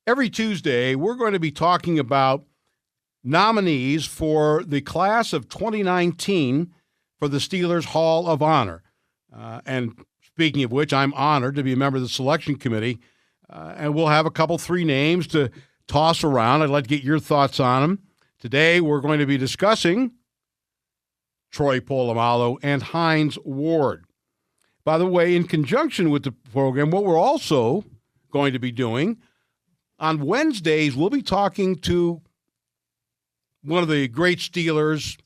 Every Tuesday, we're going to be talking about nominees for the class of 2019 for the Steelers Hall of Honor. And speaking of which, I'm honored to be a member of the selection committee. And we'll have three names to toss around. I'd like to get your thoughts on them. Today, we're going to be discussing Troy Polamalu and Hines Ward. By the way, in conjunction with the program, what we're also going to be doing, on Wednesdays, we'll be talking to one of the great Steelers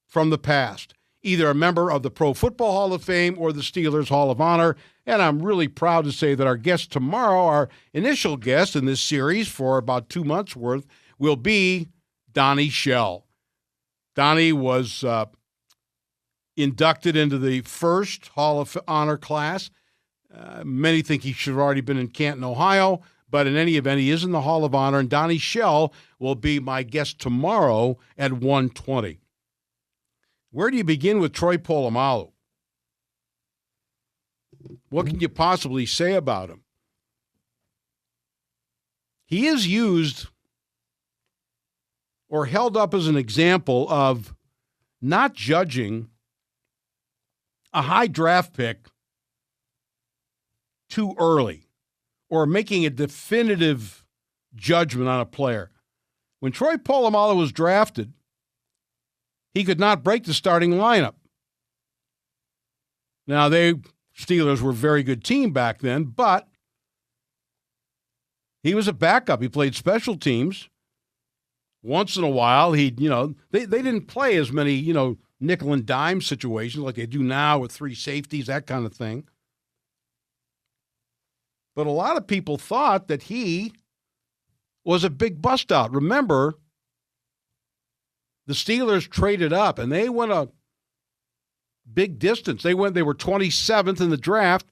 from the past, either a member of the Pro Football Hall of Fame or the Steelers Hall of Honor. And I'm really proud to say that our guest tomorrow, our initial guest in this series for about 2 months' worth, will be Donnie Shell. Donnie was inducted into the first Hall of Honor class. Many think he should have already been in Canton, Ohio, but in any event, he is in the Hall of Honor, and Donnie Shell will be my guest tomorrow at 1:20. Where do you begin with Troy Polamalu? What can you possibly say about him? He is used or held up as an example of not judging a high draft pick too early or making a definitive judgment on a player. When Troy Polamalu was drafted, he could not break the starting lineup. Now, Steelers were a very good team back then, but he was a backup. He played special teams. Once in a while, they didn't play as many, nickel and dime situations like they do now with three safeties, that kind of thing. But a lot of people thought that he was a big bust out. Remember, the Steelers traded up, and they went a big distance. They were 27th in the draft,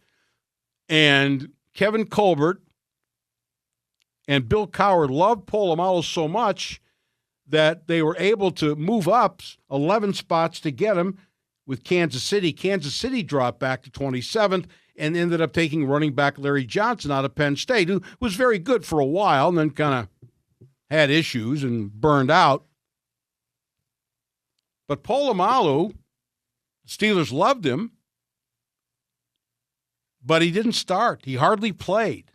and Kevin Colbert and Bill Cowher loved Polamalu so much that they were able to move up 11 spots to get him with Kansas City. Kansas City dropped back to 27th and ended up taking running back Larry Johnson out of Penn State, who was very good for a while and then kind of had issues and burned out. But Polamalu, Steelers loved him, but he didn't start. He hardly played.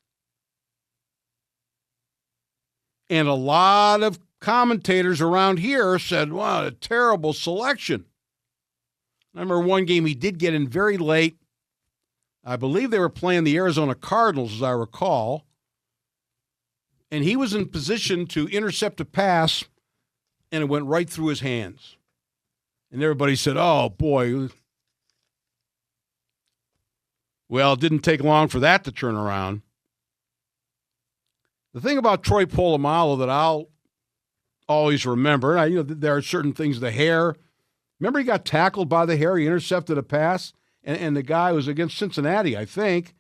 And a lot of commentators around here said, wow, a terrible selection. I remember one game he did get in very late. I believe they were playing the Arizona Cardinals, as I recall. And he was in position to intercept a pass, and it went right through his hands. And everybody said, oh, boy. Well, it didn't take long for that to turn around. The thing about Troy Polamalu that I'll always remember, there are certain things, the hair. Remember he got tackled by the hair? He intercepted a pass, and the guy was against Cincinnati, I think.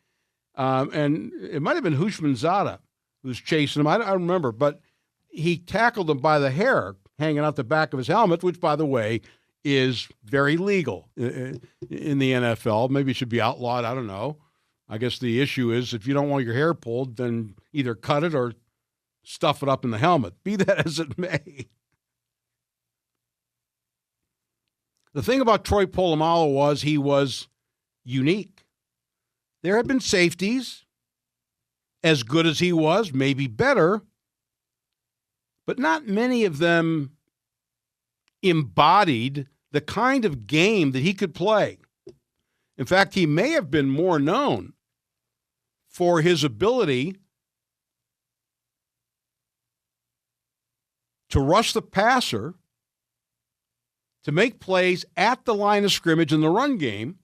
And it might have been Hushmanzada who was chasing him. I don't remember, but he tackled him by the hair hanging out the back of his helmet, which, by the way, is very legal in the NFL. Maybe it should be outlawed. I don't know. I guess the issue is if you don't want your hair pulled, then either cut it or stuff it up in the helmet. Be that as it may. The thing about Troy Polamalu was he was unique. There had been safeties as good as he was, maybe better, but not many of them embodied the kind of game that he could play. In fact, he may have been more known for his ability to rush the passer, to make plays at the line of scrimmage in the run game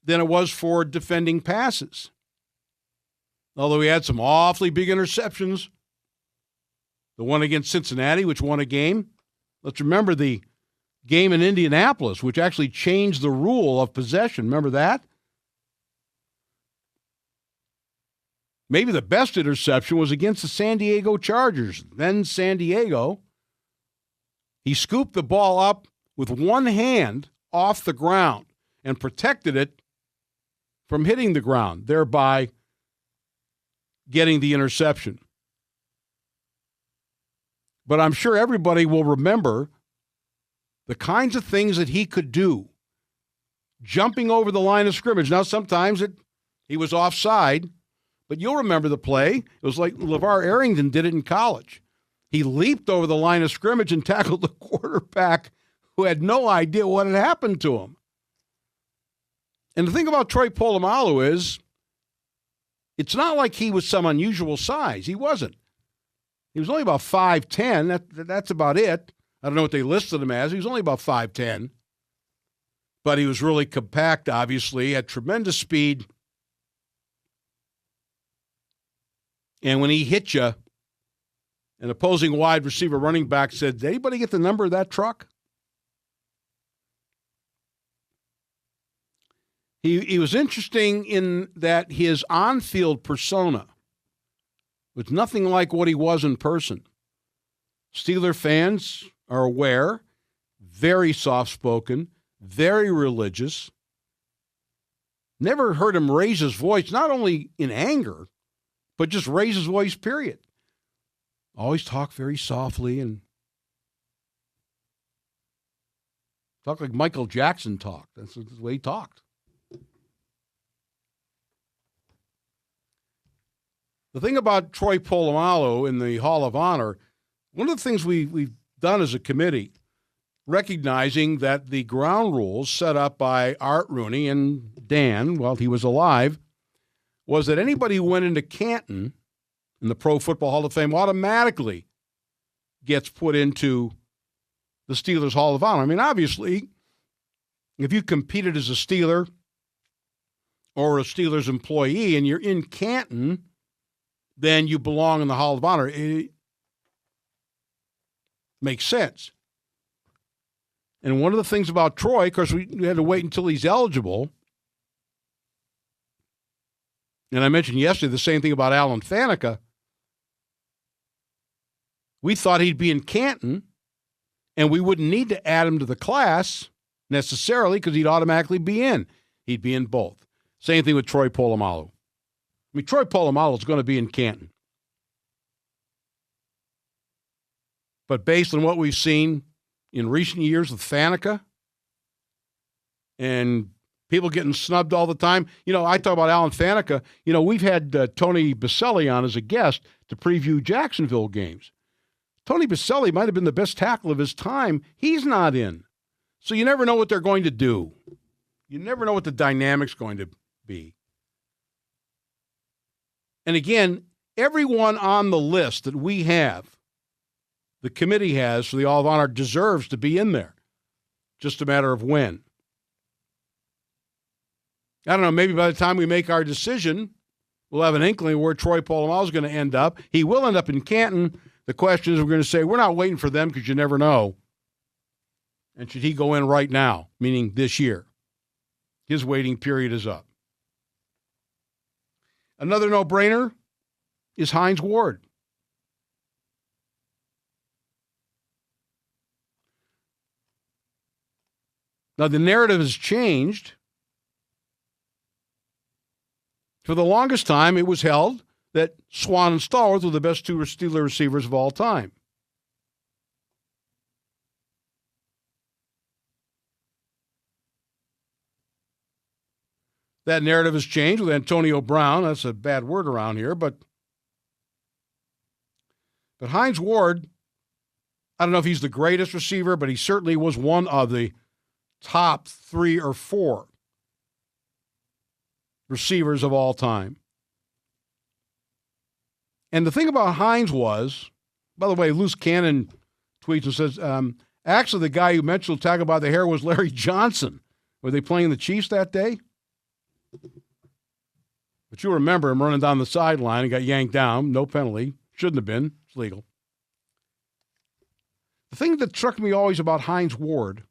than it was for defending passes. Although he had some awfully big interceptions. The one against Cincinnati, which won a game. Let's remember the game in Indianapolis, which actually changed the rule of possession. Remember that? Maybe the best interception was against the San Diego Chargers, then San Diego. He scooped the ball up with one hand off the ground and protected it from hitting the ground, thereby getting the interception. But I'm sure everybody will remember the kinds of things that he could do. Jumping over the line of scrimmage. Now, sometimes he was offside, but you'll remember the play. It was like LeVar Arrington did it in college. He leaped over the line of scrimmage and tackled the quarterback who had no idea what had happened to him. And the thing about Troy Polamalu is, it's not like he was some unusual size. He wasn't. He was only about 5'10". That's about it. I don't know what they listed him as. He was only about 5'10". But he was really compact, obviously, had tremendous speed. And when he hit you, an opposing wide receiver running back said, did anybody get the number of that truck? He was interesting in that his on-field persona was nothing like what he was in person. Steeler fans are aware, very soft-spoken, very religious. Never heard him raise his voice, not only in anger, but just raise his voice, period. Always talk very softly and talk like Michael Jackson talked. That's the way he talked. The thing about Troy Polamalu in the Hall of Honor, one of the things we've done as a committee, recognizing that the ground rules set up by Art Rooney and Dan while he was alive was that anybody who went into Canton in the Pro Football Hall of Fame automatically gets put into the Steelers Hall of Honor. I mean, obviously, if you competed as a Steeler or a Steelers employee and you're in Canton, then you belong in the Hall of Honor. It makes sense. And one of the things about Troy, of course, we had to wait until he's eligible. And I mentioned yesterday the same thing about Alan Faneca. We thought he'd be in Canton, and we wouldn't need to add him to the class necessarily because he'd automatically be in. He'd be in both. Same thing with Troy Polamalu. I mean, Troy Polamalu is going to be in Canton. But based on what we've seen in recent years with Faneca and people getting snubbed all the time. You know, I talk about Alan Faneca. You know, we've had Tony Baselli on as a guest to preview Jacksonville games. Tony Baselli might have been the best tackle of his time. He's not in. So you never know what they're going to do. You never know what the dynamic's going to be. And again, everyone on the list that we have, the committee has for the Hall of Honor, deserves to be in there. Just a matter of when. I don't know, maybe by the time we make our decision, we'll have an inkling where Troy Polamalu is going to end up. He will end up in Canton. The question is, we're going to say, we're not waiting for them because you never know. And should he go in right now, meaning this year? His waiting period is up. Another no-brainer is Hines Ward. Now, the narrative has changed. For the longest time, it was held that Swan and Stallworth were the best two Steeler receivers of all time. That narrative has changed with Antonio Brown. That's a bad word around here, but Hines Ward, I don't know if he's the greatest receiver, but he certainly was one of the top 3 or 4 receivers of all time. And the thing about Hines was, by the way, Loose Cannon tweets and says, actually the guy who mentioned tackle by the hair was Larry Johnson. Were they playing the Chiefs that day? But you remember him running down the sideline and got yanked down. No penalty. Shouldn't have been. It's legal. The thing that struck me always about Hines Ward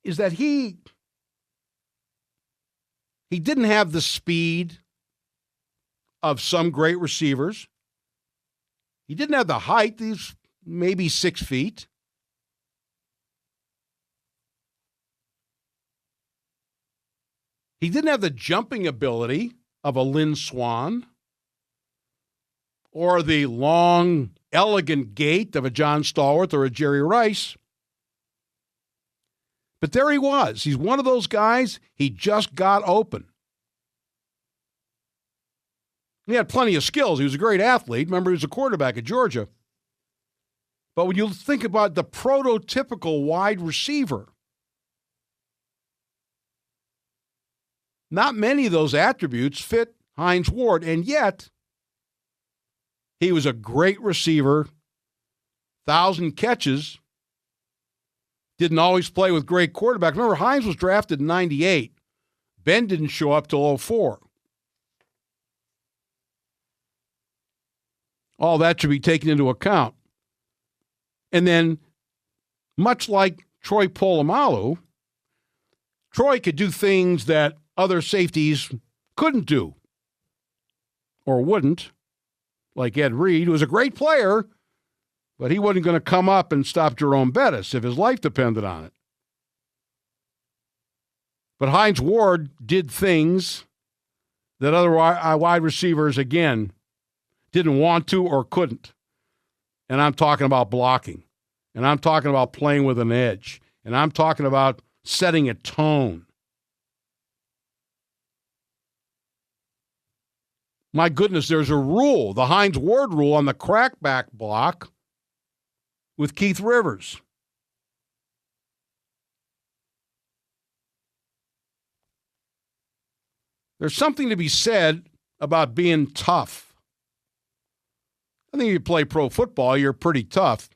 is that he didn't have the speed of some great receivers. He didn't have the height. He's maybe 6 feet. He didn't have the jumping ability of a Lynn Swan. or the long, elegant gait of a John Stallworth or a Jerry Rice. But there he was. He's one of those guys, he just got open. He had plenty of skills. He was a great athlete. Remember, he was a quarterback at Georgia. But when you think about the prototypical wide receiver, not many of those attributes fit Hines Ward, and yet he was a great receiver, 1,000 catches, didn't always play with great quarterbacks. Remember, Hines was drafted in 98. Ben didn't show up till 04. All that should be taken into account. And then, much like Troy Polamalu, Troy could do things that other safeties couldn't do or wouldn't, like Ed Reed, who was a great player, but he wasn't going to come up and stop Jerome Bettis if his life depended on it. But Hines Ward did things that other wide receivers, again, didn't want to or couldn't. And I'm talking about blocking. And I'm talking about playing with an edge. And I'm talking about setting a tone. My goodness, there's a rule, the Hines Ward rule on the crackback block with Keith Rivers. There's something to be said about being tough. I think if you play pro football, you're pretty tough.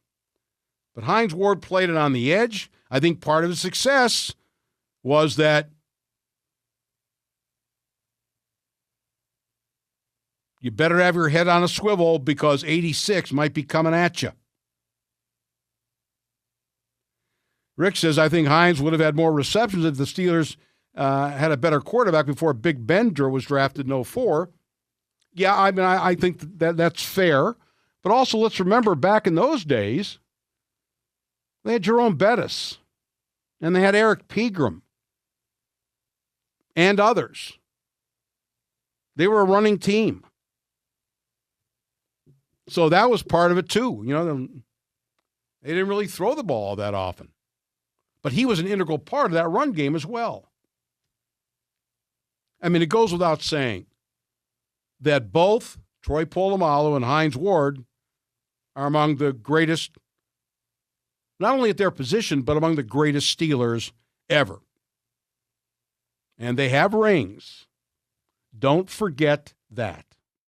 But Hines Ward played it on the edge. I think part of his success was that you better have your head on a swivel because 86 might be coming at you. Rick says, I think Hines would have had more receptions if the Steelers had a better quarterback before Big Bender was drafted in 04. Yeah, I mean, I think that's fair. But also, let's remember, back in those days, they had Jerome Bettis, and they had Eric Pegram, and others. They were a running team. So that was part of it, too. You know, they didn't really throw the ball that often. But he was an integral part of that run game as well. I mean, it goes without saying that both Troy Polamalu and Hines Ward are among the greatest, not only at their position, but among the greatest Steelers ever. And they have rings. Don't forget that.